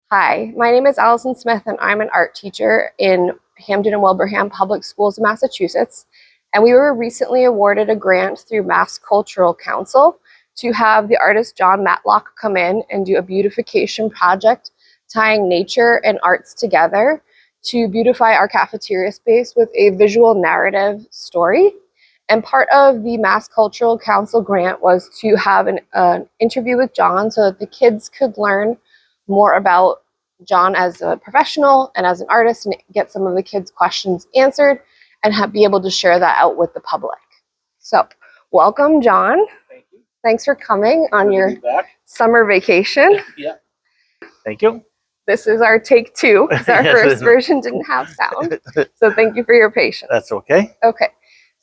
Hi, my name is Allison Smith, and I'm an art teacher in Hampden and Wilbraham Public Schools in Massachusetts. And we were recently awarded a grant through MassCultural Council to have the artist John Matlock come in and do a beautification project tying nature and arts together to beautify our cafeteria space with a visual narrative story. And part of the MassCultural Council grant was to have an interview with John so that the kids could learn more about John as a professional and as an artist and get some of the kids' questions answered and be able to share that out with the public. So welcome, John. Thank you. Thanks for coming on your summer vacation. Yeah. Thank you. This is our take two because our first version didn't have sound. So thank you for your patience. That's okay. Okay.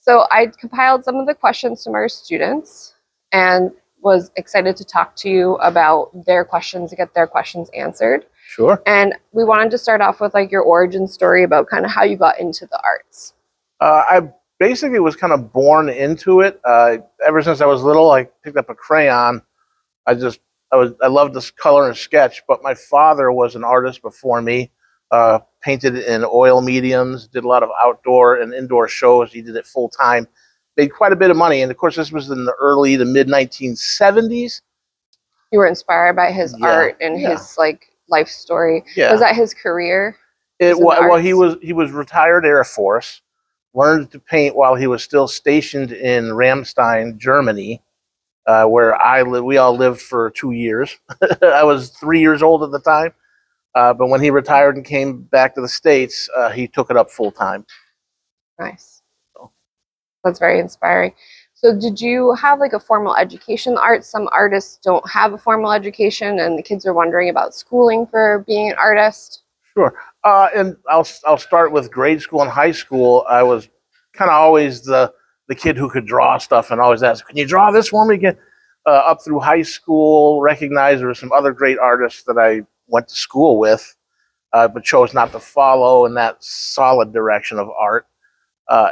So I compiled some of the questions from our students and was excited to talk to you about their questions to get their questions answered. Sure. And we wanted to start off with like your origin story about kind of how you got into the arts. I basically was kind of born into it. Ever since I was little, I picked up a crayon. I loved this color and sketch, but my father was an artist before me, painted in oil mediums, did a lot of outdoor and indoor shows. He did it full time, made quite a bit of money. And of course, this was in the mid 1970s. You were inspired by his art and his like life story. Yeah. Was that his career? Well, he was retired Air Force, learned to paint while he was still stationed in Ramstein, Germany, where we all lived for 2 years. I was 3 years old at the time. But when he retired and came back to the States, he took it up full time. Nice. That's very inspiring. So did you have like a formal education in the arts? Some artists don't have a formal education and the kids are wondering about schooling for being an artist. Sure. And I'll start with grade school and high school. I was kind of always the kid who could draw stuff and always ask, can you draw this for me again? Up through high school, recognized there were some other great artists that I went to school with, but chose not to follow in that solid direction of art.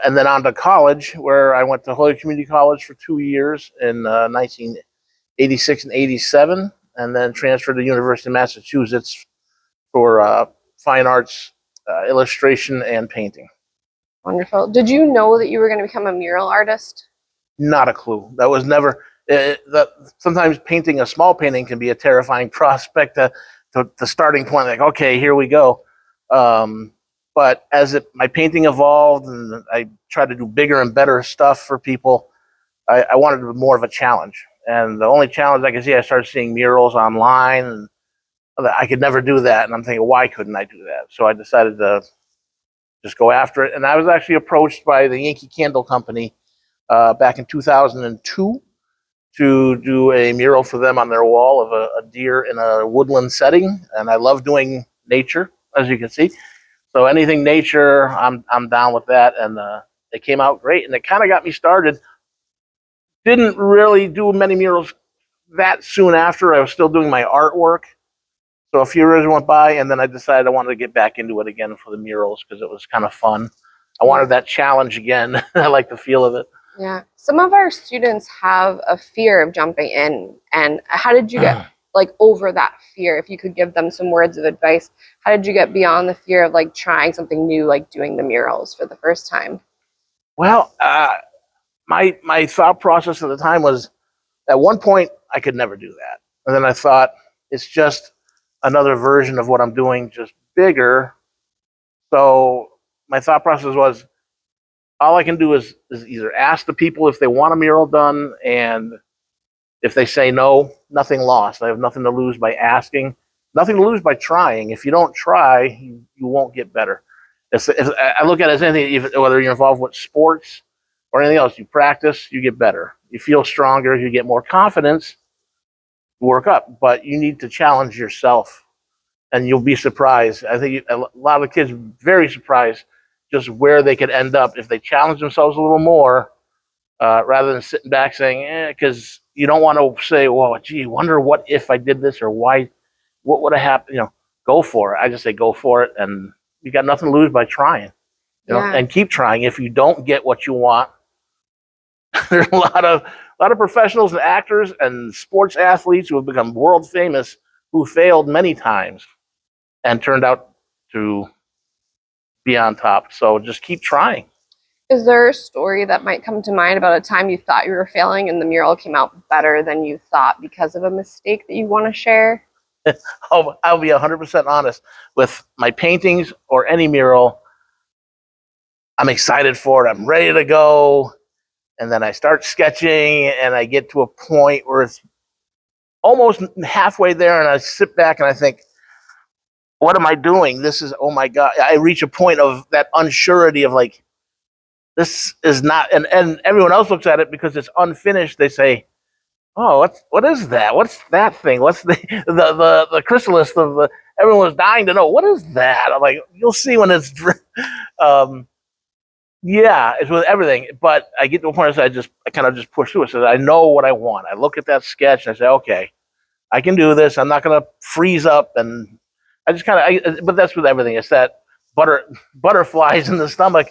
And then on to college, where I went to Holyoke Community College for 2 years in 1986 and 87, and then transferred to the University of Massachusetts for fine arts, illustration, and painting. Wonderful. Did you know that you were going to become a mural artist? Not a clue. That was never... sometimes painting a small painting can be a terrifying prospect, the starting point, like, okay, here we go. But as my painting evolved and I tried to do bigger and better stuff for people, I wanted more of a challenge. And the only challenge I could see, I started seeing murals online, and I could never do that. And I'm thinking, why couldn't I do that? So I decided to just go after it. And I was actually approached by the Yankee Candle Company back in 2002 to do a mural for them on their wall of a deer in a woodland setting. And I love doing nature, as you can see. So anything nature, I'm down with that. And it came out great. And it kind of got me started. Didn't really do many murals that soon after. I was still doing my artwork. So a few years went by, and then I decided I wanted to get back into it again for the murals because it was kind of fun. I wanted that challenge again. I like the feel of it. Yeah. Some of our students have a fear of jumping in. And how did you get like over that fear? If you could give them some words of advice, how did you get beyond the fear of like trying something new, like doing the murals for the first time? Well, my thought process at the time was, at one point, I could never do that. And then I thought, it's just another version of what I'm doing, just bigger. So my thought process was, all I can do is either ask the people if they want a mural done, and if they say no, nothing lost. I have nothing to lose by asking, nothing to lose by trying. If you don't try, you won't get better. I look at it as anything, whether you're involved with sports or anything else, you practice, you get better. You feel stronger, you get more confidence, work up, but you need to challenge yourself, and you'll be surprised. I think a lot of the kids are very surprised just where they could end up if they challenge themselves a little more, rather than sitting back saying, because you don't want to say, well, gee, wonder what if I did this, or why, what would have happened? Go for it. I just say go for it, and you got nothing to lose by trying. You know, and keep trying. If you don't get what you want, there's a lot of professionals and actors and sports athletes who have become world famous who failed many times. and turned out to be on top. So just keep trying. Is there a story that might come to mind about a time you thought you were failing and the mural came out better than you thought because of a mistake that you want to share? I'll be 100% honest with my paintings or any mural. I'm excited for it. I'm ready to go. And then I start sketching and I get to a point where it's almost halfway there. And I sit back and I think, what am I doing? This is, oh my God. I reach a point of that unsurety of like, this is not, and everyone else looks at it because it's unfinished. They say, oh, what is that? What's that thing? What's the chrysalis of the, everyone was dying to know, what is that? I'm like, you'll see when it's, yeah, it's with everything. But I get to a point where I kind of just push through it. So I know what I want. I look at that sketch and I say, okay, I can do this. I'm not going to freeze up. And I just but that's with everything. It's that butterflies in the stomach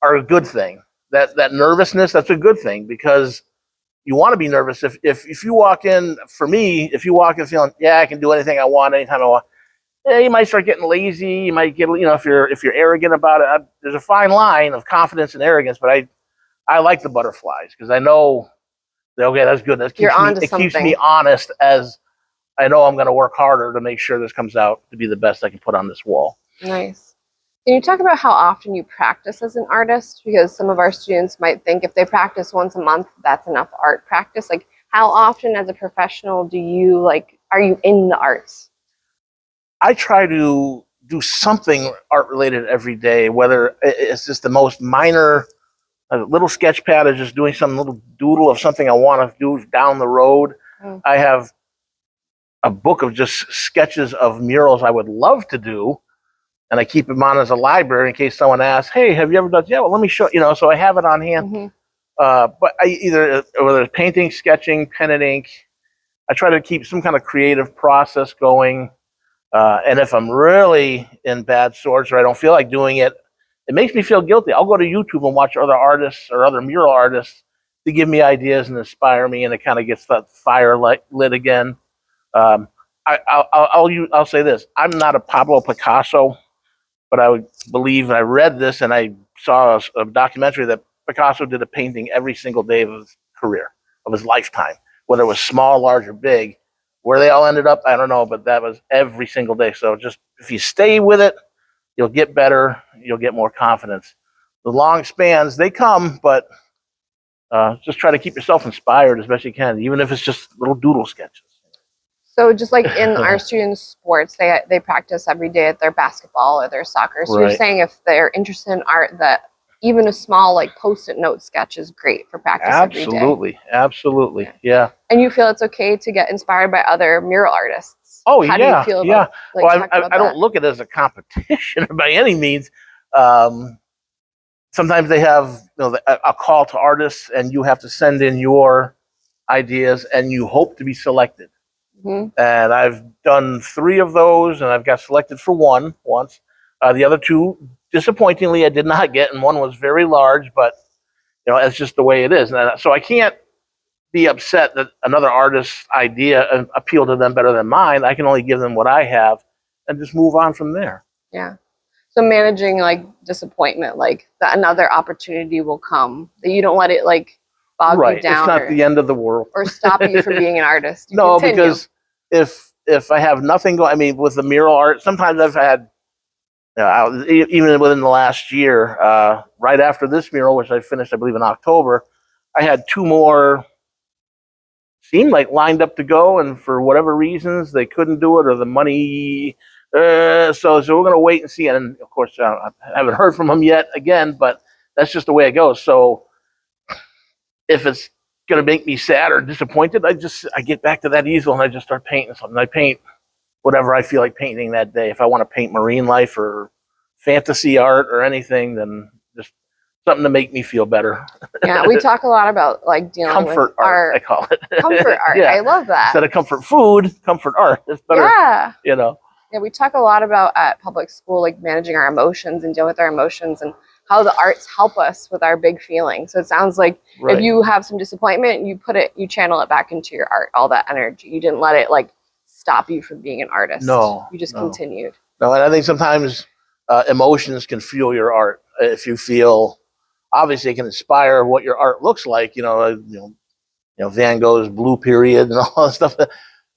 are a good thing. That nervousness, that's a good thing because you want to be nervous. If you walk in, for me, if you walk in feeling, yeah, I can do anything I want, anytime I want, yeah, you might start getting lazy. You might get, if you're arrogant about it. There's a fine line of confidence and arrogance, but I like the butterflies because I know that, okay, that's good. It keeps me honest as I know I'm going to work harder to make sure this comes out to be the best I can put on this wall. Nice. Can you talk about how often you practice as an artist? Because some of our students might think if they practice once a month, that's enough art practice. Like, how often as a professional are you in the arts? I try to do something art related every day, whether it's just the most minor, a little sketch pad is just doing some little doodle of something I want to do down the road. I have a book of just sketches of murals I would love to do. And I keep them on as a library in case someone asks, hey, have you ever done? Yeah, well, let me show you. So I have it on hand. But whether it's painting, sketching, pen and ink, I try to keep some kind of creative process going. And if I'm really in bad sorts or I don't feel like doing it, it makes me feel guilty. I'll go to YouTube and watch other artists or other mural artists to give me ideas and inspire me, and it kind of gets that fire lit again. I'll say this: I'm not a Pablo Picasso. But I would believe, and I read this, and I saw a documentary that Picasso did a painting every single day of his career, of his lifetime, whether it was small, large, or big. Where they all ended up, I don't know, but that was every single day. So just if you stay with it, you'll get better, you'll get more confidence. The long spans, they come, but just try to keep yourself inspired as best you can, even if it's just little doodle sketches. So just like in our students' sports, they practice every day at their basketball or their soccer. So you're saying if they're interested in art, that even a small like Post-it note sketch is great for practice every day. Absolutely. Yeah. And you feel it's okay to get inspired by other mural artists? Oh, How do you feel about, well, I don't look at it as a competition by any means. Sometimes they have a call to artists, and you have to send in your ideas, and you hope to be selected. And I've done 3 of those, and I've got selected for one once. The other 2, disappointingly, I did not get, and one was very large, but it's just the way it is. And so I can't be upset that another artist's idea appealed to them better than mine. I can only give them what I have and just move on from there. Yeah. So managing like disappointment, like that another opportunity will come, that you don't let it like bog you down. It's not the end of the world. Or stop you from being an artist. No, because if I have nothing going, I mean, with the mural art, sometimes I've had, even within the last year, right after this mural, which I finished, I believe, in October, I had 2 more seemed like lined up to go, and for whatever reasons, they couldn't do it or the money. So we're going to wait and see. And of course, I haven't heard from them yet again, but that's just the way it goes. So if it's going to make me sad or disappointed, I get back to that easel and I just start painting something. I paint whatever I feel like painting that day. If I want to paint marine life or fantasy art or anything, then just something to make me feel better. Yeah, we talk a lot about like dealing comfort with art, I call it. Comfort art. Yeah. I love that. Instead of comfort food, comfort art. It's better. Yeah. Yeah, we talk a lot about at public school, like managing our emotions and dealing with our emotions and how the arts help us with our big feelings. So it sounds like if you have some disappointment, you channel it back into your art, all that energy. You didn't let it like stop you from being an artist. No. You just continued. No, and I think sometimes emotions can fuel your art. If you feel, obviously, it can inspire what your art looks like. Van Gogh's Blue Period and all that stuff.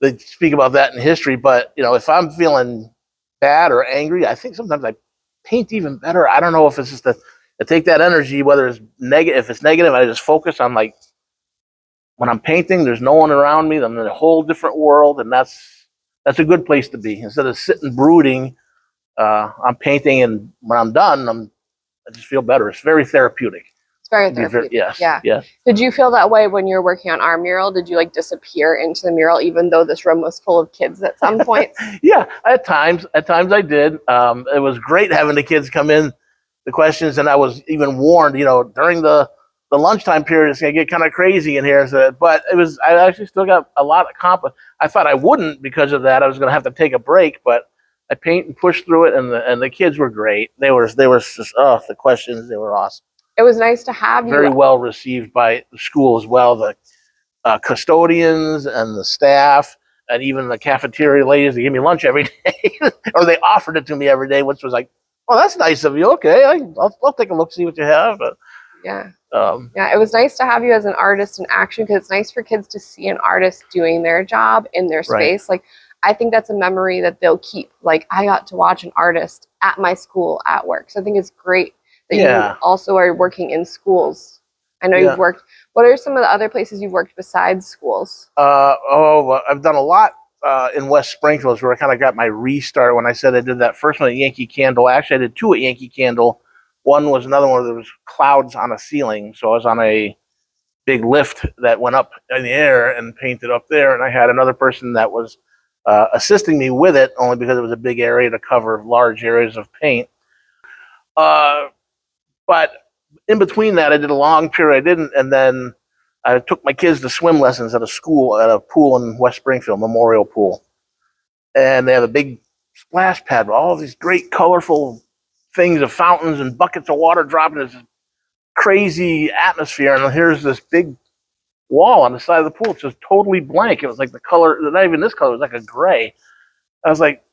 They speak about that in history. But if I'm feeling bad or angry, I think sometimes I paint even better. I don't know if it's just I take that energy, whether it's negative. If it's negative, I just focus on like when I'm painting. There's no one around me. I'm in a whole different world, and that's a good place to be. Instead of sitting brooding, I'm painting, and when I'm done, I just feel better. It's very therapeutic. It's very therapeutic. Yes. Yeah. Yes. Did you feel that way when you were working on our mural? Did you like disappear into the mural, even though this room was full of kids at some point? Yeah, at times I did. It was great having the kids come in, the questions, and I was even warned, during the lunchtime period, it's gonna get kind of crazy in here. So, but I actually still got a lot accomplished. I thought I wouldn't because of that. I was gonna have to take a break, but I paint and pushed through it, and the kids were great. They were just the questions, they were awesome. It was nice to have you. Very well received by the school as well. The custodians and the staff, and even the cafeteria ladies, they give me lunch every day, or they offered it to me every day, which was like, "Oh, that's nice of you. Okay, I'll take a look, see what you have." But yeah, it was nice to have you as an artist in action, because it's nice for kids to see an artist doing their job in their space. Like, I think that's a memory that they'll keep. Like, I got to watch an artist at my school at work, so I think it's great that you also are working in schools. I know you've worked. What are some of the other places you've worked besides schools? I've done a lot in West Springfield, where I kind of got my restart when I said I did that first one at Yankee Candle. Actually, I did two at Yankee Candle. One was another one where there was clouds on a ceiling. So I was on a big lift that went up in the air and painted up there. And I had another person that was assisting me with it, only because it was a big area to cover large areas of paint. But in between that, I did a long period. I didn't, and then I took my kids to swim lessons at a pool in West Springfield, Memorial Pool, and they have a big splash pad with all these great, colorful things of fountains and buckets of water dropping. This crazy atmosphere, and here's this big wall on the side of the pool. It's just totally blank. It was like the color, not even this color. It was like a gray. I was like,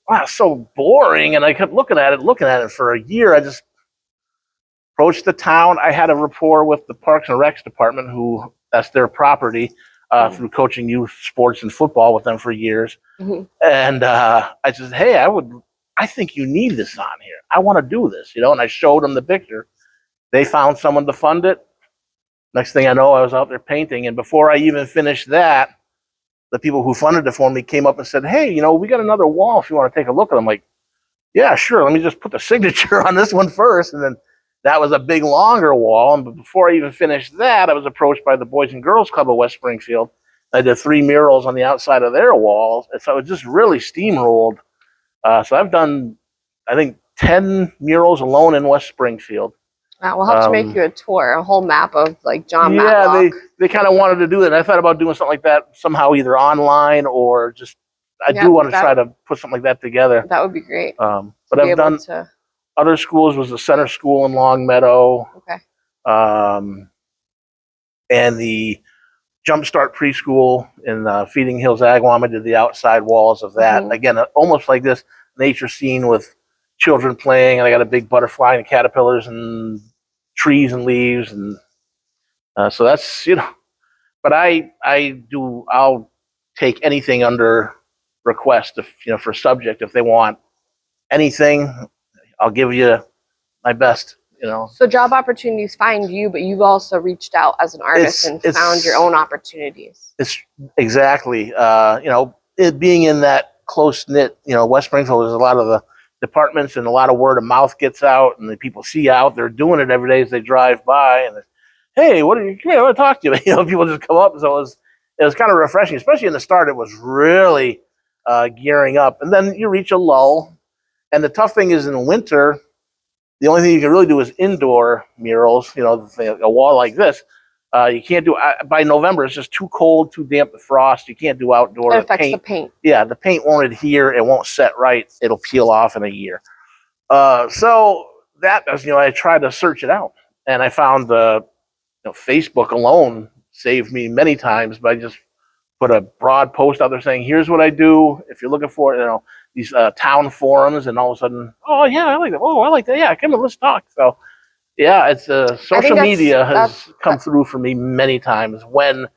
wow, it's so boring. And I kept looking at it for a year. I just approached the town. I had a rapport with the Parks and Recs department, who that's their property, through coaching youth sports and football with them for years. And I said, hey, I think you need this on here. I want to do this, and I showed them the picture. They found someone to fund it. Next thing I know, I was out there painting. And before I even finished that, the people who funded it for me came up and said, hey, we got another wall if you want to take a look at it. I'm like, yeah, sure. Let me just put the signature on this one first. And then that was a big, longer wall. And before I even finished that, I was approached by the Boys and Girls Club of West Springfield. I did 3 murals on the outside of their walls. And so it just really steamrolled. So I've done, I think, 10 murals alone in West Springfield. We'll have to make you a tour, a whole map of like John Matlock. Yeah, they kind of wanted to do it. I thought about doing something like that somehow, either online or just. I do want to try to put something like that together. That would be great. But I've done other schools. Was the Center School in Longmeadow. Okay. And the Jumpstart Preschool in Feeding Hills, Agawam. I did the outside walls of that. Again, almost like this nature scene with children playing, and I got a big butterfly and caterpillars and trees and leaves, and so that's But I'll take anything under request if for subject. If they want anything, I'll give you my best. So job opportunities find you, but you've also reached out as an artist and found your own opportunities. It's exactly it being in that close knit. West Springfield, there's a lot of the departments, and a lot of word of mouth gets out, and the people see out there doing it every day as they drive by, and hey, what are you? Come here, I want to talk to you. People just come up. So it was kind of refreshing, especially in the start. It was really gearing up, and then you reach a lull. And the tough thing is in winter, the only thing you can really do is indoor murals. A wall like this. You can't do by November. It's just too cold, too damp, the frost. You can't do outdoor. It affects the paint. Yeah, the paint won't adhere. It won't set right. It'll peel off in a year. So that does. I tried to search it out, and I found Facebook alone saved me many times by just put a broad post out there saying, "Here's what I do. If you're looking for it, these town forums, and all of a sudden, oh yeah, I like that. Oh, I like that. Yeah, come on, let's talk. So yeah, it's social media has come through for me many times when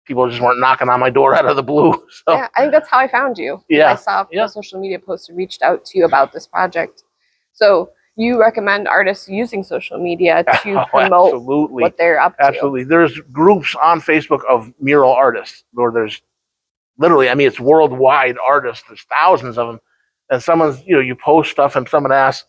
people just weren't knocking on my door out of the blue. So yeah, I think that's how I found you. Yeah, I saw a social media post and reached out to you about this project. So you recommend artists using social media to promote what they're up to? Absolutely. There's groups on Facebook of mural artists, or there's literally, I mean, it's worldwide artists. There's thousands of them. And someone's, you post stuff and someone asks,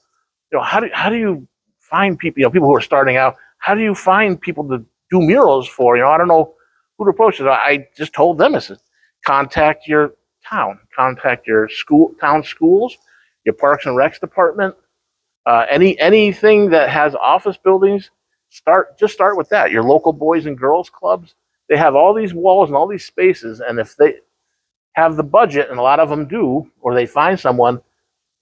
how do you find people, people who are starting out, how do you find people to do murals for? I don't know who to approach. I just told them, I said, contact your town, contact your town schools, your Parks and Recs department, anything that has office buildings. Start with that. Your local boys and girls clubs, they have all these walls and all these spaces, and if they have the budget, and a lot of them do, or they find someone,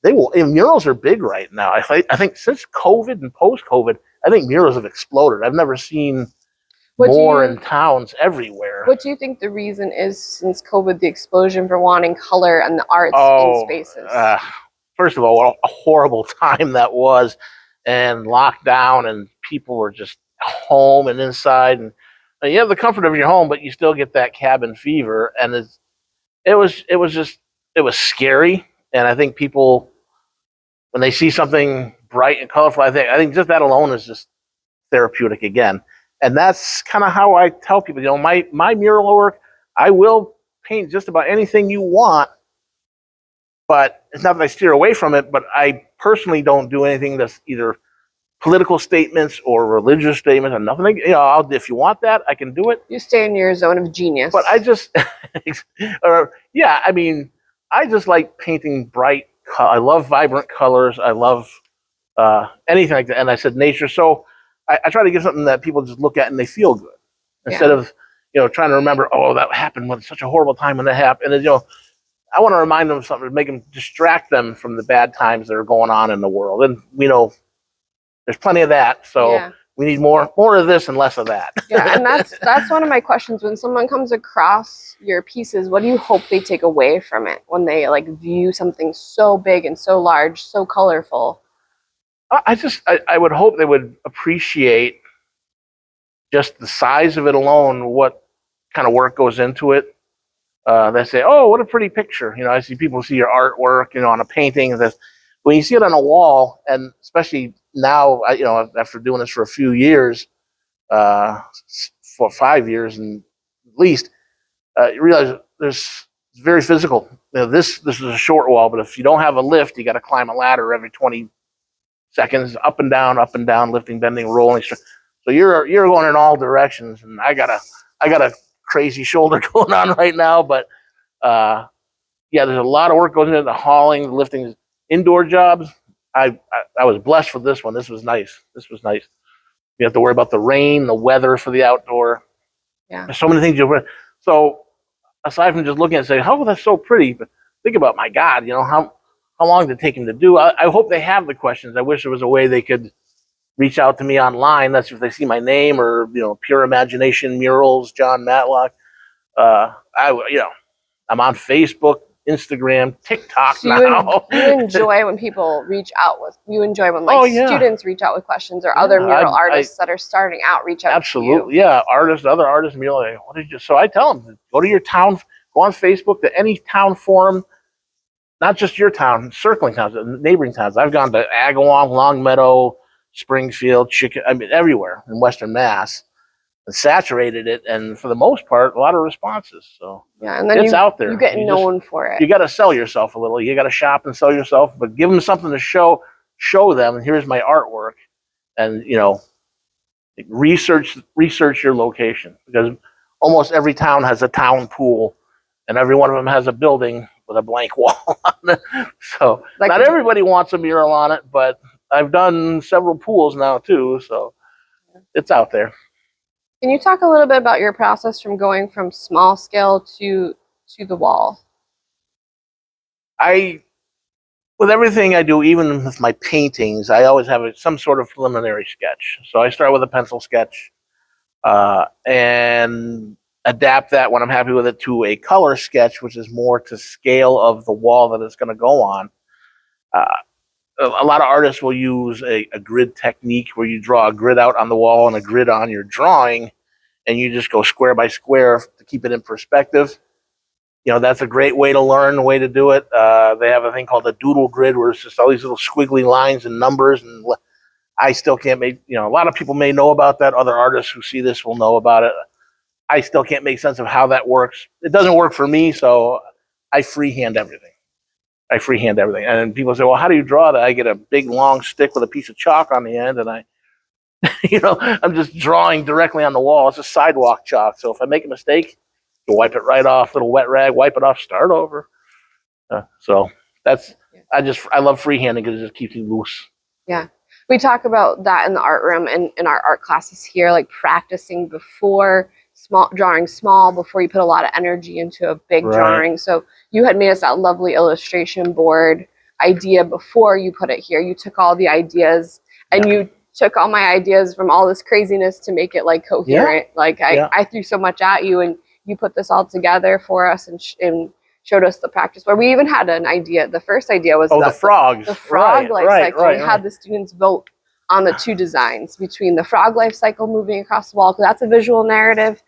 they will. And murals are big right now. I think since COVID and post-COVID, I think murals have exploded. I've never seen more in towns everywhere. What do you think the reason is since COVID, the explosion for wanting color and the arts in spaces? First of all, what a horrible time that was, and lockdown, and people were just home and inside, and you have the comfort of your home, but you still get that cabin fever, and it was scary. And I think people, when they see something bright and colorful, I think just that alone is just therapeutic again. And that's kind of how I tell people, my mural work, I will paint just about anything you want, but it's not that I steer away from it, but I personally don't do anything that's either political statements or religious statements or nothing. If you want that, I can do it. You stay in your zone of genius. But I just, I just like painting bright. I love vibrant colors. I love anything like that. And I said nature. So I try to give something that people just look at and they feel good, instead of trying to remember, oh, that happened when such a horrible time when that happened. And I want to remind them of something to make them, distract them from the bad times that are going on in the world. And there's plenty of that. So we need more of this and less of that. Yeah, and that's one of my questions. When someone comes across your pieces, what do you hope they take away from it when they view something so big and so large, so colorful? I would hope they would appreciate just the size of it alone, what kind of work goes into it. They say, oh, what a pretty picture. I see people see your artwork, on a painting. When you see it on a wall, and especially now, after doing this for a few years, for 5 years and at least, you realize it's very physical. This is a short wall, but if you don't have a lift, you got to climb a ladder every 20 seconds, up and down, lifting, bending, rolling. So you're going in all directions, and I got a crazy shoulder going on right now, but there's a lot of work goes into the hauling, the lifting, indoor jobs. I was blessed for this one. This was nice. You have to worry about the rain, the weather for the outdoor. Yeah, there's so many things so aside from just looking at it and saying, oh, that's so pretty, but think about, my God, how long did it take him to do? I hope they have the questions. I wish there was a way they could reach out to me online. That's if they see my name, or Pure Imagination Murals, John Matlock. I'm on Facebook, Instagram, TikTok now. You enjoy when people reach out when students reach out with questions, or other mural artists that are starting out reach out. Absolutely, other artists, mural. What did you? So I tell them, go to your town, go on Facebook to any town forum. Not just your town, circling towns, neighboring towns. I've gone to Agawam, Longmeadow, Springfield, everywhere in Western Mass, and saturated it. And for the most part, a lot of responses. So and then it's out there. You get known for it. You got to sell yourself a little. You got to shop and sell yourself, but give them something to show them. And here's my artwork, and research your location, because almost every town has a town pool, and every one of them has a building with a blank wall on it. So not everybody wants a mural on it, but I've done several pools now too, so it's out there. Can you talk a little bit about your process from going from small scale to the wall? With everything I do, even with my paintings, I always have some sort of preliminary sketch. So I start with a pencil sketch, and adapt that when I'm happy with it to a color sketch, which is more to scale of the wall that it's going to go on. A lot of artists will use a grid technique where you draw a grid out on the wall and a grid on your drawing, and you just go square by square to keep it in perspective. That's a great way to learn, the way to do it. They have a thing called the doodle grid where it's just all these little squiggly lines and numbers. And I still can't make, a lot of people may know about that. Other artists who see this will know about it. I still can't make sense of how that works. It doesn't work for me, so I freehand everything. And people say, well, how do you draw that? I get a big long stick with a piece of chalk on the end, and I'm just drawing directly on the wall. It's a sidewalk chalk. So if I make a mistake, you wipe it right off, little wet rag, wipe it off, start over. So I love freehanding because it just keeps me loose. Yeah. We talk about that in the art room and in our art classes here, like practicing before drawing small before you put a lot of energy into a big drawing. So you had made us that lovely illustration board idea before you put it here. You took all the ideas and you took all my ideas from all this craziness to make it like coherent. Like I threw so much at you and you put this all together for us and showed us the practice where we even had an idea. The first idea was the frogs. The frog life cycle. We had the students vote on the two designs between the frog life cycle moving across the wall, because that's a visual narrative,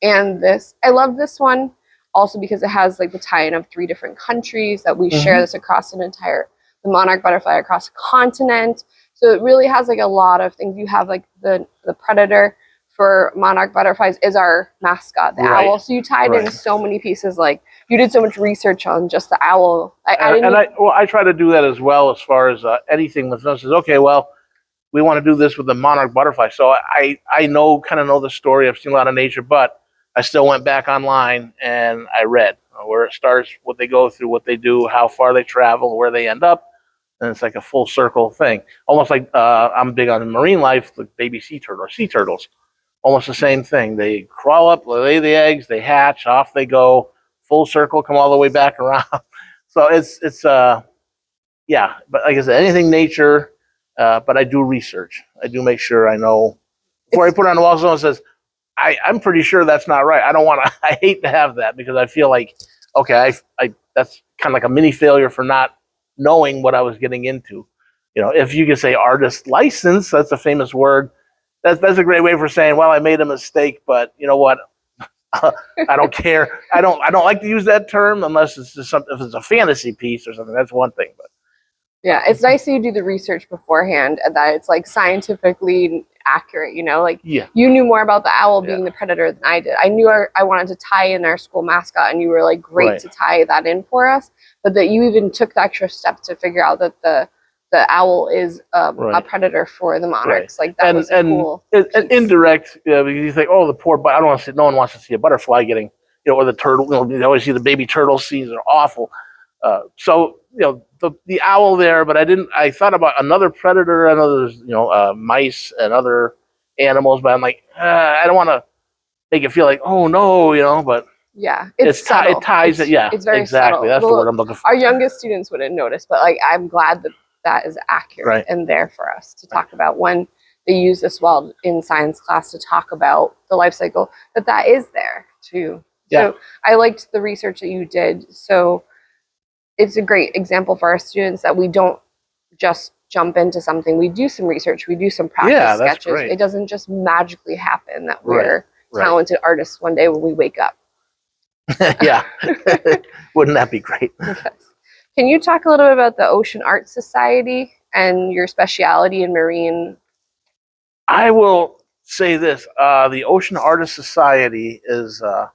and this. I love this one also because it has like the tie-in of 3 different countries that we share this across the Monarch Butterfly across a continent. So it really has like a lot of things. You have like the predator for Monarch Butterflies is our mascot, the owl. So you tied in so many pieces. Like you did so much research on just the owl. I try to do that as well as far as anything with us. Okay, well, we want to do this with the Monarch Butterfly. So I kind of know the story. I've seen a lot of nature, but I still went back online and I read where it starts, what they go through, what they do, how far they travel, where they end up. And it's like a full circle thing. Almost like I'm big on marine life, like baby sea turtles. Almost the same thing. They crawl up, lay the eggs, they hatch, off they go, full circle, come all the way back around. So it's but like I said, anything nature, but I do research. I do make sure I know before I put it on the wall. Someone says, I'm pretty sure that's not right. I don't want to. I hate to have that because I feel like, okay, I that's kind of like a mini failure for not knowing what I was getting into. If you could say artist license, that's a famous word. That's a great way for saying, well, I made a mistake, but you know what? I don't care. I don't like to use that term unless it's just something. If it's a fantasy piece or something, that's one thing. But yeah, it's nice that you do the research beforehand and that it's like scientifically accurate. You knew more about the owl being the predator than I did. I knew I wanted to tie in our school mascot, and you were like great to tie that in for us. But that you even took the extra step to figure out that the owl is a predator for the monarchs. Like that was cool. And indirect, because you think, oh, the poor, but I don't want to see. No one wants to see a butterfly getting, or the turtle. You always see the baby turtle scenes are awful. So the owl there, but I thought about another predator, I know there's mice and other animals, but I'm like, I don't want to make it feel like, oh no, but yeah, it ties it. Yeah, it's very exactly. subtle. That's the word I'm looking for. Our youngest students wouldn't notice, but like I'm glad that is accurate and there for us to talk about when they use this well in science class to talk about the life cycle, that is there too. So I liked the research that you did. So it's a great example for our students that we don't just jump into something. We do some research. We do some practice sketches. Great. It doesn't just magically happen that we're talented artists one day when we wake up. Yeah. Wouldn't that be great? Yes. Can you talk a little bit about the Ocean Art Society and your speciality in marine? I will say this. The Ocean Artist Society is a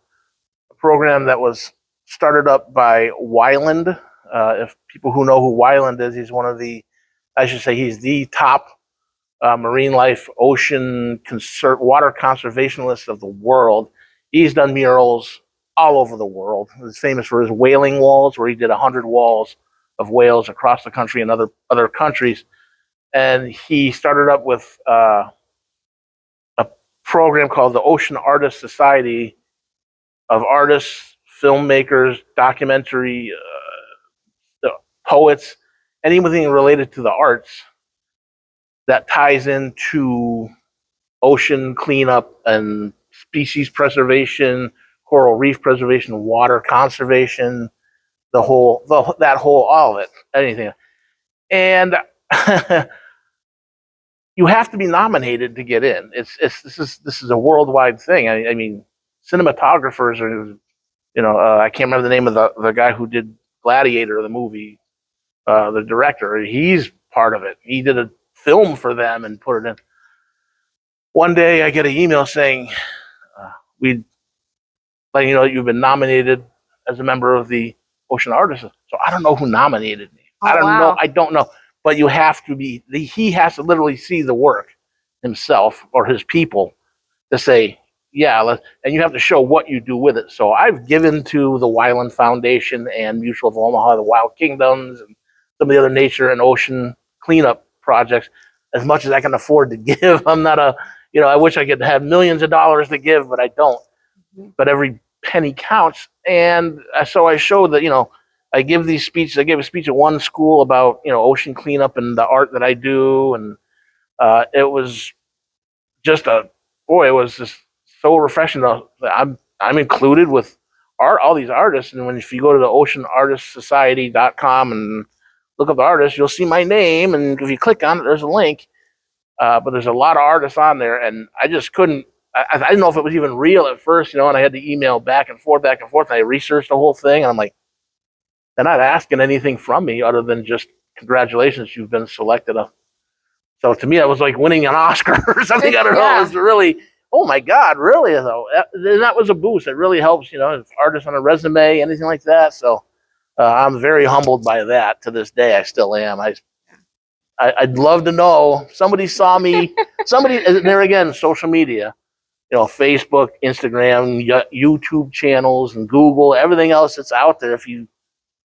program that was started up by Weiland. If people who know who Weiland is, he's he's the top marine life, ocean, water conservationist of the world. He's done murals all over the world. He's famous for his whaling walls, where he did 100 walls of whales across the country and other countries. And he started up with a program called the Ocean Artist Society of artists, filmmakers, documentary poets, anything related to the arts that ties into ocean cleanup and species preservation, coral reef preservation, water conservation, all of it, anything. And you have to be nominated to get in. This is a worldwide thing. I mean, cinematographers are, I can't remember the name of the guy who did Gladiator, the movie, the director. He's part of it. He did a film for them and put it in. One day I get an email saying, we'd letting you know that you've been nominated as a member of the Ocean Artists. So I don't know who nominated me. Oh, wow. I don't know. But you have to be, he has to literally see the work himself or his people to say, yeah, and you have to show what you do with it. So I've given to the Wyland Foundation and Mutual of Omaha, the Wild Kingdoms, and some of the other nature and ocean cleanup projects as much as I can afford to give. I'm not I wish I could have millions of dollars to give, but I don't. Mm-hmm. But every penny counts. And so I showed that, I give these speeches. I gave a speech at one school about, ocean cleanup and the art that I do. And it was just it was just so refreshing. I'm included with all these artists. And if you go to the oceanartistsociety.com and look up the artists, you'll see my name. And if you click on it, there's a link. But there's a lot of artists on there. And I just couldn't, I didn't know if it was even real at first, and I had to email back and forth. And I researched the whole thing. And I'm like, they're not asking anything from me other than just congratulations, you've been selected. So to me, that was like winning an Oscar or something. I don't know. It was really, oh my God, really? Though that was a boost. It really helps, if artists on a resume, anything like that. So I'm very humbled by that to this day. I still am. I'd love to know somebody saw me. Somebody there again, social media, Facebook, Instagram, YouTube channels, and Google, everything else that's out there. If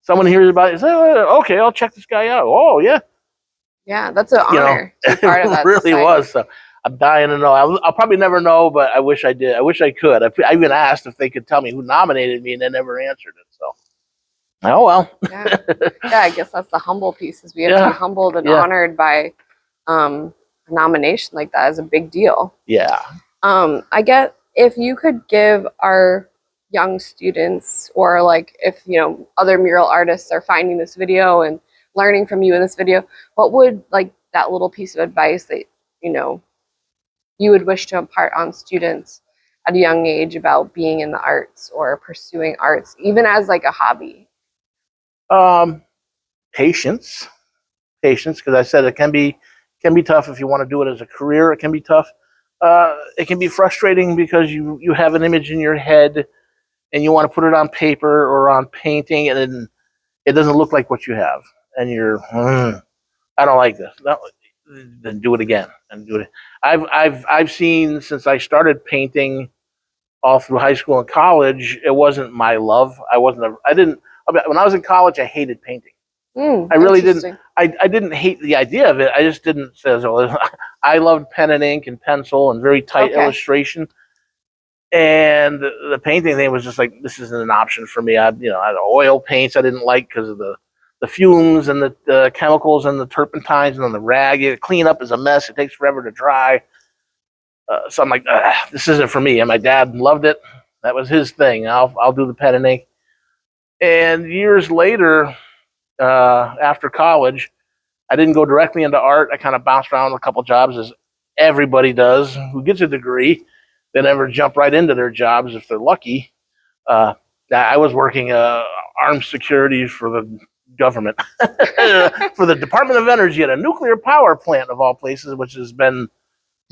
someone hears about it, say, oh, okay, I'll check this guy out. Oh, yeah. Yeah, that's an honor to be part of that. It really was. So I'm dying to know. I'll probably never know, but I wish I did. I wish I could. I even asked if they could tell me who nominated me, and they never answered it. So, oh, well. Yeah, I guess that's the humble piece, is we have to be humbled and honored by a nomination like that is a big deal. Yeah. I get, if you could give our young students, or like if other mural artists are finding this video and learning from you in this video, what would like that little piece of advice that you would wish to impart on students at a young age about being in the arts or pursuing arts, even as like a hobby? Patience, because I said it can be tough if you want to do it as a career. It can be tough. It can be frustrating because you have an image in your head and you want to put it on paper or on painting, and then it doesn't look like what you have, and you're, I don't like this. No, then do it again and do it. I've seen, since I started painting all through high school and college, it wasn't my love. When I was in college, I hated painting. I really didn't. I didn't hate the idea of it. I just didn't. I loved pen and ink and pencil and very tight illustration. And the painting thing was just like, this isn't an option for me. I had oil paints I didn't like because of the fumes and the chemicals and the turpentines, and then the rag. Clean up is a mess. It takes forever to dry. So I'm like, this isn't for me. And my dad loved it. That was his thing. I'll do the pen and ink. And years later, after college, I didn't go directly into art. I kind of bounced around a couple jobs, as everybody does who gets a degree. They never jump right into their jobs if they're lucky. I was working armed security for the government, for the Department of Energy at a nuclear power plant of all places, which has been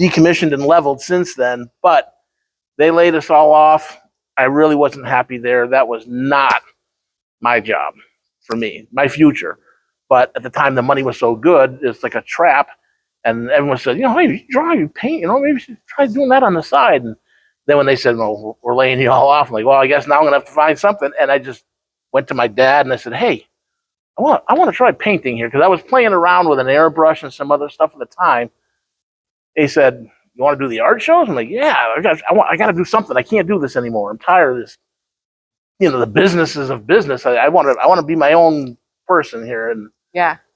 decommissioned and leveled since then. But they laid us all off. I really wasn't happy there. That was not my job for me, my future. But at the time, the money was so good, it's like a trap. And everyone said, hey, you draw, you paint, maybe you should try doing that on the side. And then when they said, well, we're laying you all off, I'm like, well, I guess now I'm going to have to find something. And I just went to my dad and I said, hey, I want to try painting here, because I was playing around with an airbrush and some other stuff at the time. He said, you want to do the art shows? I'm like, yeah, I got to do something. I can't do this anymore. I'm tired of this, the businesses of business. I want to be my own person here. And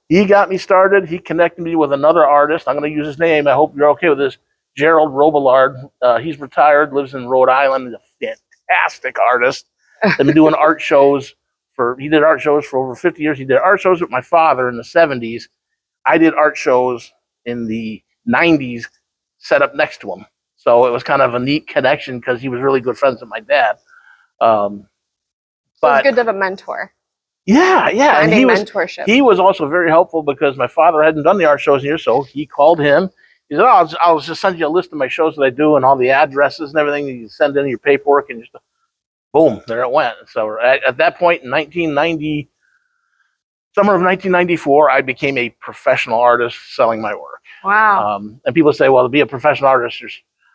he got me started. He connected me with another artist. I'm going to use his name. I hope you're okay with this. Gerald Robillard. He's retired, lives in Rhode Island. He's a fantastic artist. I've been doing art shows he did art shows for over 50 years. He did art shows with my father in the 70s. I did art shows in the 90s, set up next to him. So it was kind of a neat connection because he was really good friends with my dad. So it's good to have a mentor. Yeah. And mentorship. He was also very helpful because my father hadn't done the art shows in years, so he called him. He said, I'll just send you a list of my shows that I do and all the addresses and everything. You send in your paperwork and just boom, there it went. So at that point in summer of 1994, I became a professional artist selling my work. Wow. And people say, well, to be a professional artist,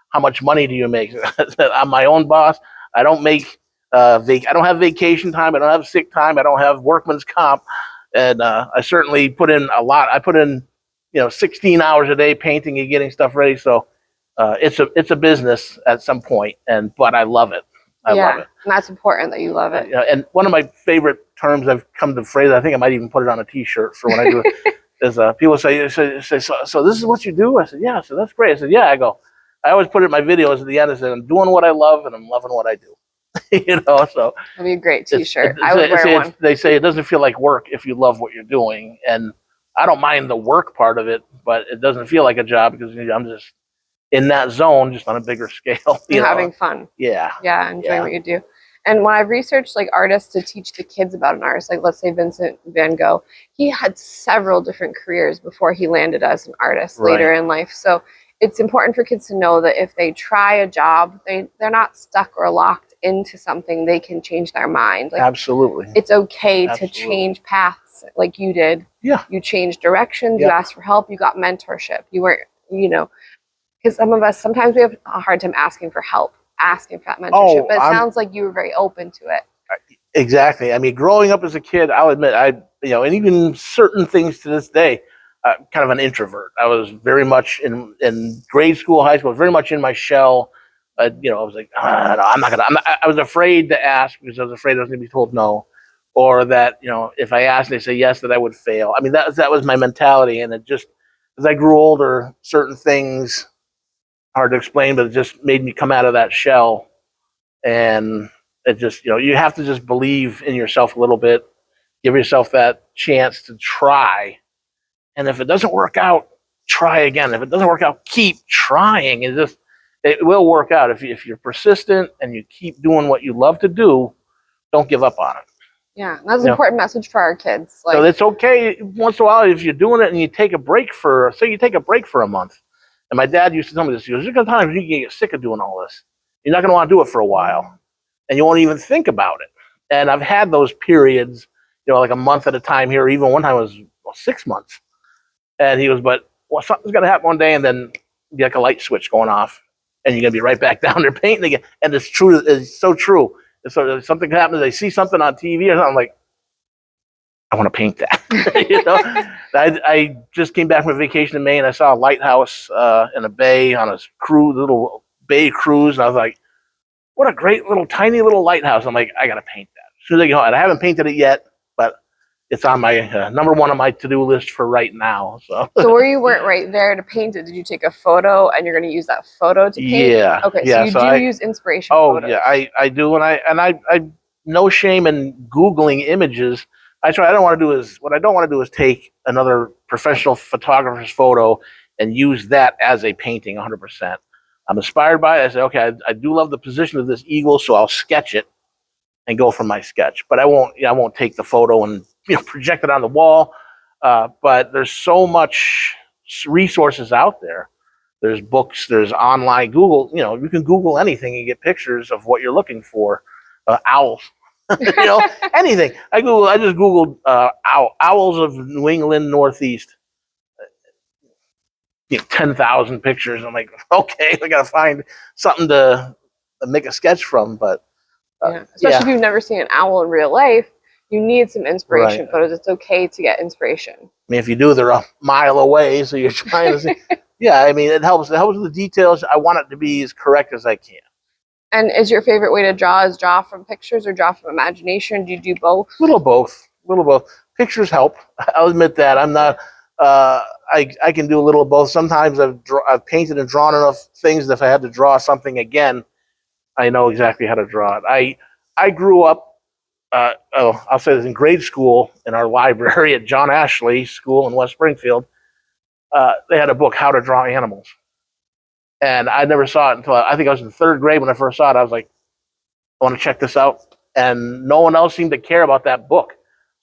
how much money do you make? I'm my own boss. I don't make I don't have vacation time. I don't have sick time. I don't have workman's comp. And I certainly put in a lot. I put in 16 hours a day painting and getting stuff ready. So it's a business at some point, but I love it. I love it. And that's important that you love it. And one of my favorite terms I've come to phrase, I think I might even put it on a T-shirt for when I do it, is people say, so this is what you do? I said, yeah. So that's great. I said, yeah. I always put it in my videos at the end. I said, I'm doing what I love and I'm loving what I do. So it'd be a great T-shirt. I would wear one. They say it doesn't feel like work if you love what you're doing, and I don't mind the work part of it, but it doesn't feel like a job because I'm just in that zone, just on a bigger scale. You're having fun. Yeah. Enjoying what you do. And when I've researched like artists to teach the kids about an artist, like let's say Vincent van Gogh, he had several different careers before he landed as an artist later in life. So it's important for kids to know that if they try a job, they're not stuck or locked into something. They can change their mind. Like, absolutely. It's okay to change paths like you did. Yeah. You changed directions. You asked for help. You got mentorship. You weren't, because sometimes we have a hard time asking for help, asking for that mentorship. But it sounds like you were very open to it. Exactly. I mean, growing up as a kid, I'll admit, and even certain things to this day, kind of an introvert. I was very much in grade school, high school, very much in my shell. I was like, I was afraid to ask because I was afraid I was going to be told no, or that, if I asked and they say yes, that I would fail. I mean, that was my mentality. And it just, as I grew older, certain things, hard to explain, but it just made me come out of that shell. And it just, you have to just believe in yourself a little bit, give yourself that chance to try. And if it doesn't work out, try again. If it doesn't work out, keep trying. It will work out. If you're persistent and you keep doing what you love to do, don't give up on it. Yeah, that's an important message for our kids. So it's okay once in a while if you're doing it and you take a break for a month. And my dad used to tell me this. He goes, there's times you can get sick of doing all this. You're not going to want to do it for a while. And you won't even think about it. And I've had those periods, like a month at a time here. Even one time it was 6 months. And he goes, but something's going to happen one day and then be like a light switch going off. And you're going to be right back down there painting again. And it's true. It's so true. So something happens, they see something on TV or something, I'm like, I want to paint that. I just came back from a vacation in Maine. I saw a lighthouse in a bay on a little bay cruise. And I was like, what a great tiny little lighthouse. I'm like, I got to paint that. As soon as I go, and I haven't painted it yet, but it's on my number one on my to-do list for right now. So where you weren't right there to paint it, did you take a photo and you're going to use that photo to paint? Yeah. Okay, so you use inspiration photos. Oh, yeah, I do. And I no shame in Googling images. What I don't want to do is take another professional photographer's photo and use that as a painting 100%. I'm inspired by it. I say, okay, I do love the position of this eagle, so I'll sketch it and go from my sketch. But I won't take the photo and project it on the wall. But there's so much resources out there. There's books, there's online Google. You can Google anything and get pictures of what you're looking for. Owls, anything. I just Googled owls of New England Northeast. 10,000 pictures. I'm like, okay, I gotta find something to make a sketch from. But especially if you've never seen an owl in real life, you need some inspiration photos. It's okay to get inspiration. I mean, if you do, they're a mile away, so you're trying to see. Yeah, I mean, it helps. It helps with the details. I want it to be as correct as I can. And is your favorite way to draw is draw from pictures or draw from imagination? Do you do both? Little both. Pictures help. I'll admit that. I'm not. I can do a little of both. Sometimes I've painted and drawn enough things that if I had to draw something again, I know exactly how to draw it. I grew up, I'll say this, in grade school in our library at John Ashley School in West Springfield. They had a book, How to Draw Animals. And I never saw it until I think I was in third grade when I first saw it. I was like, I want to check this out. And no one else seemed to care about that book.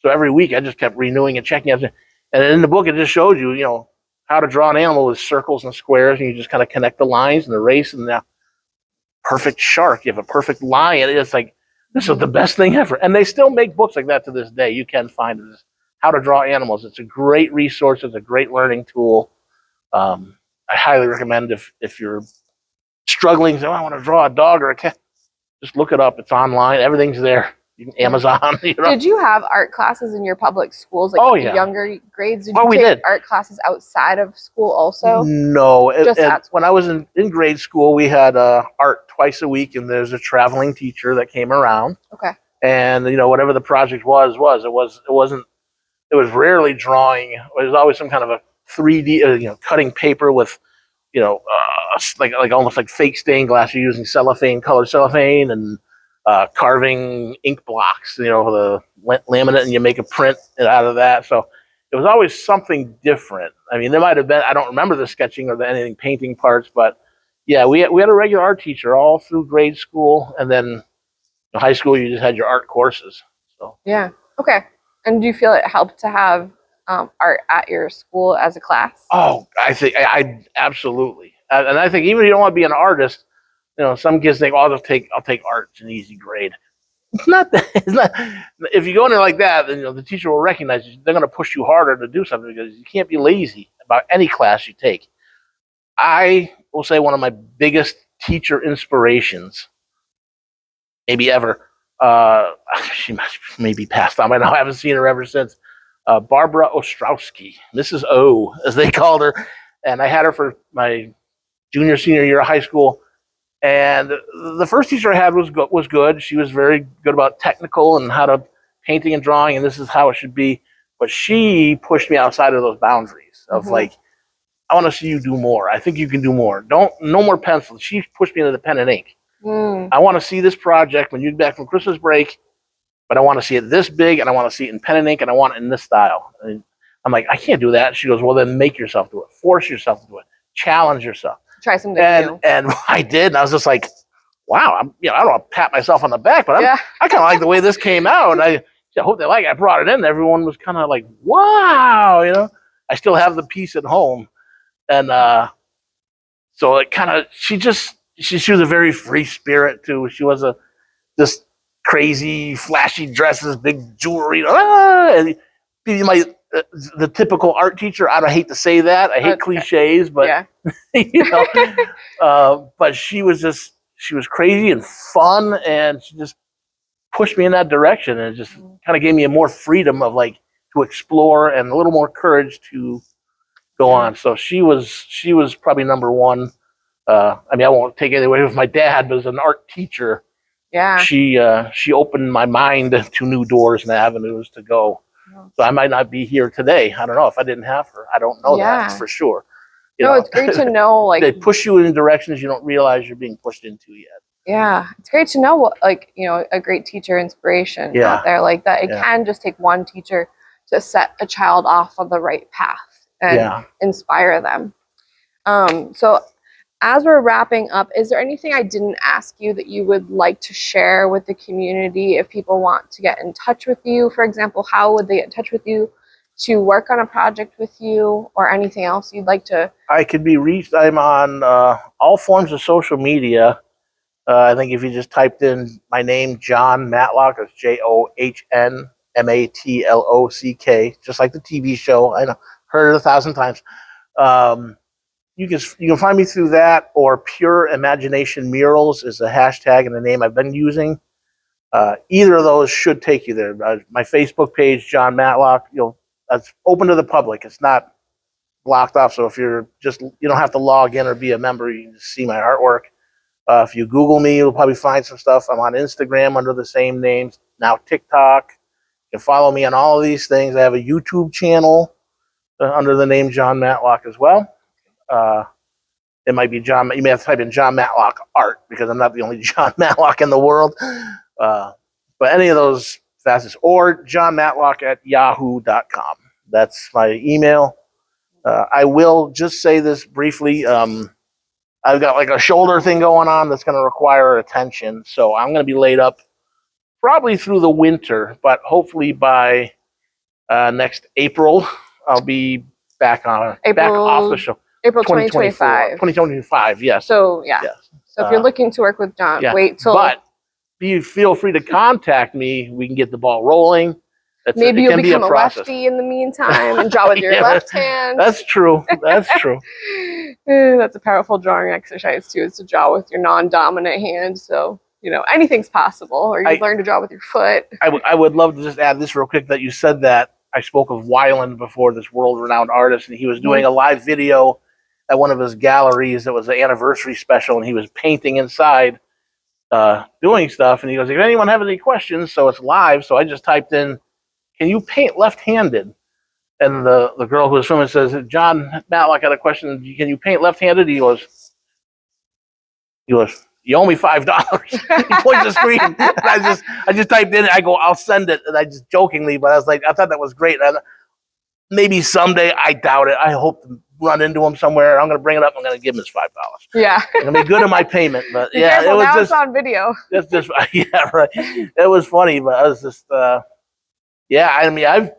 So every week I just kept renewing and checking it. And in the book, it just showed you, how to draw an animal with circles and squares. And you just kind of connect the lines and erase. And now, perfect shark, you have a perfect lion. It's like, this is the best thing ever. And they still make books like that to this day. You can find it. How to Draw Animals. It's a great resource. It's a great learning tool. I highly recommend if you're struggling, say, I want to draw a dog or a cat, just look it up. It's online. Everything's there. You can Amazon. Did you have art classes in your public schools, like younger grades? Did you take art classes outside of school also? No. When I was in grade school, we had art twice a week, and there's a traveling teacher that came around. Okay. And whatever the project was. It was rarely drawing. It was always some kind of a 3D, cutting paper with, like almost like fake stained glass. You're using colored cellophane, and carving ink blocks, the laminate, and you make a print out of that. So it was always something different. I mean, there might have been, I don't remember the sketching or anything painting parts, but yeah, we had a regular art teacher all through grade school, and then in high school you just had your art courses. So yeah, okay. And do you feel it helped to have art at your school as a class? Oh, I think I absolutely, and I think even if you don't want to be an artist, some kids think, I'll take art. It's an easy grade. It's not that. It's not. If you go in there like that, then the teacher will recognize you. They're going to push you harder to do something because you can't be lazy about any class you take. I will say one of my biggest teacher inspirations, maybe ever. She may be passed on. I haven't seen her ever since. Barbara Ostrowski, Mrs. O, as they called her, and I had her for my senior year of high school. And the first teacher I had was good. She was very good about technical and how to painting and drawing, and this is how it should be. But she pushed me outside of those boundaries of like, I want to see you do more. I think you can do more. No more pencils. She pushed me into the pen and ink. I want to see this project when you're back from Christmas break, but I want to see it this big, and I want to see it in pen and ink, and I want it in this style. And I'm like, I can't do that. She goes, well, then make yourself do it. Force yourself to do it. Challenge yourself. Try something new. And I did, and I was just like, wow, I don't want to pat myself on the back, but I kind of like the way this came out, and I hope they like it. I brought it in, and everyone was kind of like, wow, I still have the piece at home, and so it kind of, she was a very free spirit too. She was this crazy, flashy dresses, big jewelry, and the typical art teacher. I don't hate to say that. I hate cliches, but but she was crazy and fun, and she just pushed me in that direction, and it just kind of gave me more freedom of to explore and a little more courage to go on. So she was probably number one. I won't take anything away with my dad, but as an art teacher, she opened my mind to new doors and avenues to go. So I might not be here today. I don't know if I didn't have her. I don't know that for sure. It's great to know. They push you in directions you don't realize you're being pushed into yet. Yeah, it's great to know what a great teacher inspiration out there like that. It can just take one teacher to set a child off on the right path and inspire them. So as we're wrapping up, is there anything I didn't ask you that you would like to share with the community if people want to get in touch with you? For example, how would they get in touch with you to work on a project with you, or anything else you'd like to? I could be reached. I'm on all forms of social media. I think if you just typed in my name, John Matlock, it's JohnMatlock, just like the TV show. I know, heard it 1,000 times. You can find me through that, or Pure Imagination Murals is the hashtag and the name I've been using. Either of those should take you there. My Facebook page, John Matlock, that's open to the public. It's not blocked off. So if you don't have to log in or be a member, you can just see my artwork. If you Google me, you'll probably find some stuff. I'm on Instagram under the same names, now TikTok. You can follow me on all of these things. I have a YouTube channel under the name John Matlock as well. It might be John. You may have to type in John Matlock art because I'm not the only John Matlock in the world. But any of those facets, or johnmatlock@yahoo.com. That's my email. I will just say this briefly. I've got like a shoulder thing going on that's going to require attention. So I'm going to be laid up probably through the winter, but hopefully by next April, I'll be back off the show. April 2025. 2025, yes. So, yeah. Yes. So if you're looking to work with John, wait till... But feel free to contact me. We can get the ball rolling. Maybe you'll become a lefty in the meantime and draw with your left hand. That's true. That's true. That's a powerful drawing exercise, too, is to draw with your non-dominant hand. So, anything's possible. Or you learn to draw with your foot. I would love to just add this real quick that you said that. I spoke of Weiland before, this world-renowned artist, and he was doing a live video at one of his galleries that was an anniversary special, and he was painting inside, doing stuff. And he goes, if anyone have any questions, so it's live. So I just typed in, can you paint left-handed? And the girl who was filming says, John Matlock had a question, can you paint left-handed? He goes, you owe me $5. He points the screen. And I just typed in, I go, I'll send it. And I just jokingly, but I was like, I thought that was great. And maybe someday, I doubt it. I hope to run into him somewhere. I'm going to bring it up. I'm going to give him his $5. Yeah. I'm going to be good in my payment. But yeah, it was just on video. That's just, yeah, right. It was funny, but I was just, yeah, I mean, I've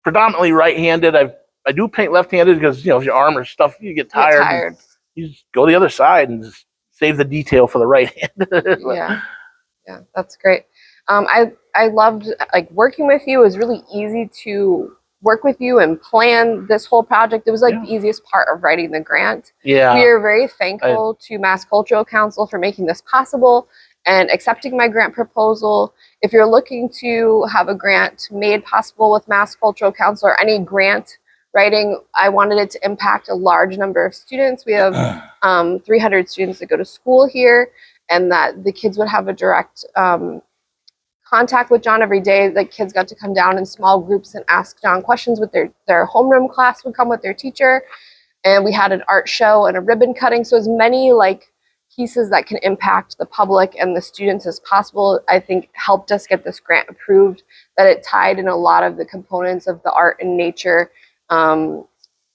predominantly right-handed. I do paint left-handed because, if your arm or stuff, you get tired. You just go the other side and just save the detail for the right hand. Yeah, that's great. I loved working with you. It was really easy to work with you and plan this whole project. It was the easiest part of writing the grant. Yeah, we are very thankful to MassCultural Council for making this possible and accepting my grant proposal. If you're looking to have a grant made possible with MassCultural Council or any grant writing, I wanted it to impact a large number of students. We have 300 students that go to school here, and that the kids would have a direct contact with John every day. The kids got to come down in small groups and ask John questions with their homeroom class would come with their teacher. And we had an art show and a ribbon cutting. So as many pieces that can impact the public and the students as possible, I think helped us get this grant approved, that it tied in a lot of the components of the art and nature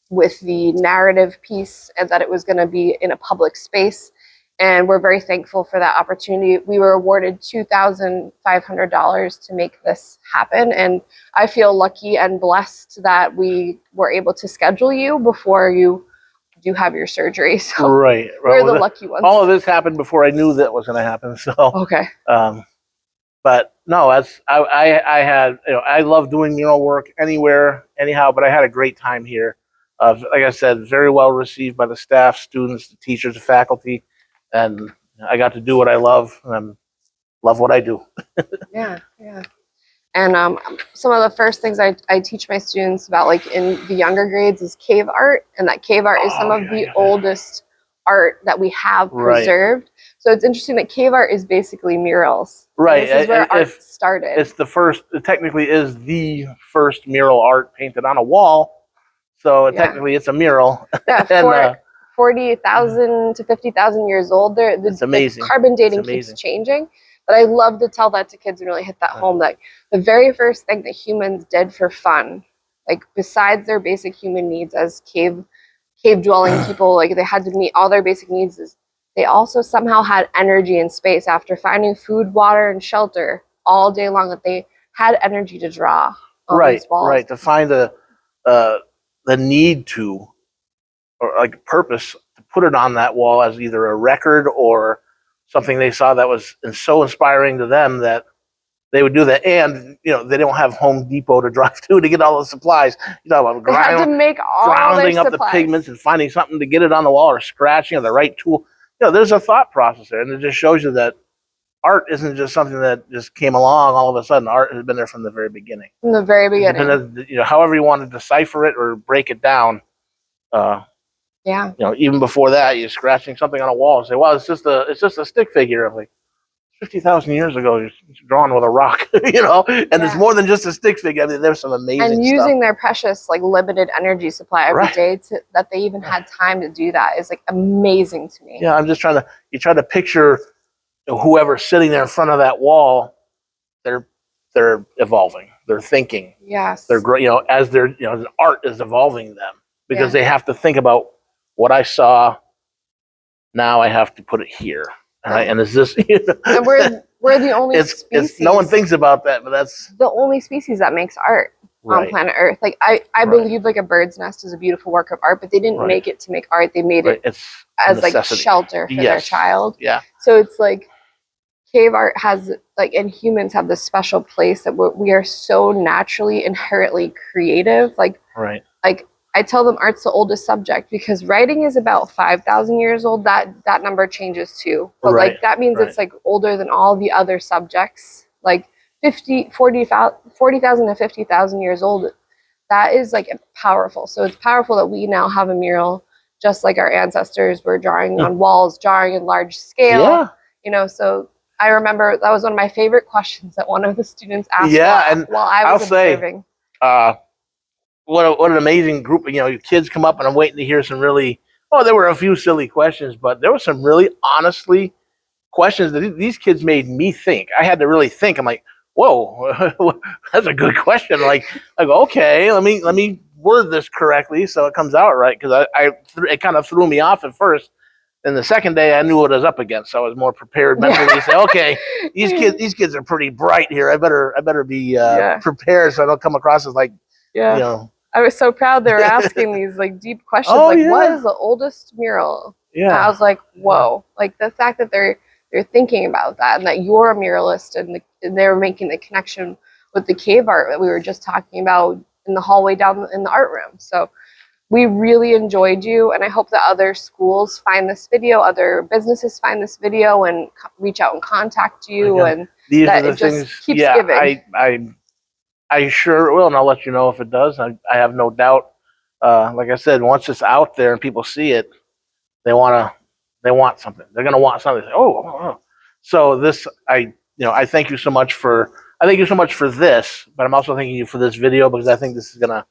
with the narrative piece, and that it was going to be in a public space. And we're very thankful for that opportunity. We were awarded $2,500 to make this happen. And I feel lucky and blessed that we were able to schedule you before you do have your surgery. So right. We're the lucky ones. All of this happened before I knew that was going to happen. So okay. But no, I had, I love doing mural work anywhere, anyhow, but I had a great time here. Like I said, very well received by the staff, students, the teachers, the faculty, and I got to do what I love, and love what I do. Yeah. And some of the first things I teach my students about, in the younger grades, is cave art, and that cave art is some of the oldest art that we have preserved. So it's interesting that cave art is basically murals. Right. This is where art started. It's the first, it technically is the first mural art painted on a wall. So technically it's a mural. Yeah, and, 40,000 to 50,000 years old. It's amazing. The carbon dating keeps changing. But I love to tell that to kids and really hit that home, that the very first thing that humans did for fun, besides their basic human needs as cave dwelling people, they had to meet all their basic needs, is they also somehow had energy and space after finding food, water, and shelter all day long, that they had energy to draw on these walls. Right, to find the need to, or purpose to put it on that wall as either a record or something they saw that was so inspiring to them that they would do that. And they don't have Home Depot to drive to get all the supplies. They had to make all grounding their up supplies. The pigments and finding something to get it on the wall, or scratching, or the right tool. There's a thought process there, and it just shows you that art isn't just something that just came along all of a sudden. Art has been there from the very beginning. From the very beginning. However you want to decipher it or break it down. Even before that, you're scratching something on a wall and say, "Well, it's just a stick figure." I'm like, 50,000 years ago, it's drawn with a rock, you know, and it's more than just a stick figure. I mean, there's some amazing and stuff. using their precious like limited energy supply every day that they even had time to do that is like amazing to me. Yeah, I'm just trying to picture whoever's sitting there in front of that wall. They're evolving. They're thinking. Yes. They're you know, as they're, you know, art is evolving them because they have to think about what I saw. Now I have to put it here. And is this? You know, and we're the only species. No one thinks about that, but that's the only species that makes art on planet Earth. Like I believe like a bird's nest is a beautiful work of art, but they didn't make it to make art. They made it as like shelter for their child. Yeah. So it's like cave art has like, and humans have this special place that we are so naturally inherently creative. Like like I tell them art's the oldest subject because writing is about 5,000 years old. That number changes too. But like that means it's like older than all the other subjects. Like 40,000 to 50,000 years old. That is like powerful. So it's powerful that we now have a mural just like our ancestors were drawing on walls, drawing in large scale. Yeah. You know, so I remember that was one of my favorite questions that one of the students asked while I was observing. What an amazing group. You know, kids come up and I'm waiting to hear some really, there were a few silly questions, but there were some really honestly questions that these kids made me think. I had to really think. I'm like, whoa, that's a good question. Like, I go, okay, let me word this correctly so it comes out right. Because it kind of threw me off at first. And the second day I knew what I was up against. So I was more prepared mentally to say, okay, these kids are pretty bright here. I better be prepared so I don't come across as like, you know. I was so proud they were asking these like deep questions, what is the oldest mural? Yeah. And I was like, whoa, like the fact that they're thinking about that and that you're a muralist and they're making the connection with the cave art that we were just talking about in the hallway down in the art room. So we really enjoyed you, and I hope that other schools find this video, other businesses find this video and reach out and contact you, and these that are the it just things, keeps giving. I sure will, and I'll let you know if it does. I have no doubt. Like I said, once it's out there and people see it, they want something. They're going to want something. So this, I thank you so much for. I thank you so much for this, but I'm also thanking you for this video because I think this is going to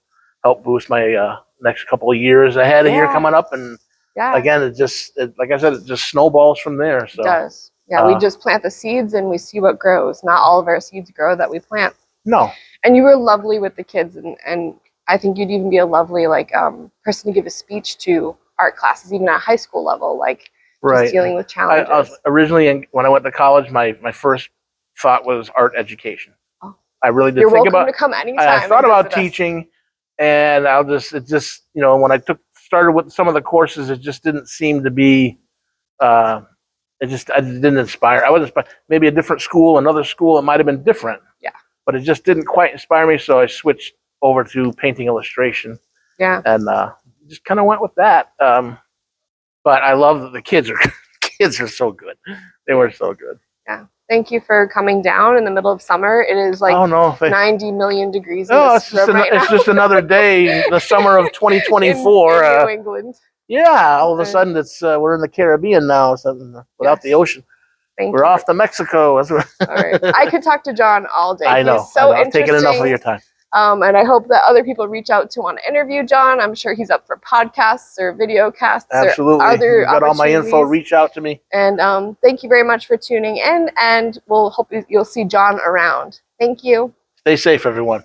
help boost my next couple of years ahead of here coming up. And again, like I said, it just snowballs from there. So. It does. Yeah, we just plant the seeds and we see what grows. Not all of our seeds grow that we plant. No. And you were lovely with the kids, and I think you'd even be a lovely person to give a speech to art classes, even at high school level, like just dealing with challenges. I was originally, when I went to college, my first thought was art education. Oh. I really did think about. You're welcome to come anytime. I thought about teaching, and when I started with some of the courses, it just didn't seem to be. I didn't inspire. I was inspired. Maybe a different school, another school, it might have been different. Yeah. But it just didn't quite inspire me, so I switched over to painting illustration. Yeah. And just kind of went with that. But I love that the kids are so good. They were so good. Yeah. Thank you for coming down in the middle of summer. It is like 90 million degrees. It's just another day, the summer of 2024. in New England. Yeah, all of a sudden we're in the Caribbean now, without the ocean. We're off to Mexico. All right. I could talk to John all day. I know. He's so I've taken enough of your time. And I hope that other people reach out to want to interview John. I'm sure he's up for podcasts or video casts. Absolutely. Or other You've got all my info. Reach out to me. And thank you very much for tuning in. And we'll hope you'll see John around. Thank you. Stay safe, everyone.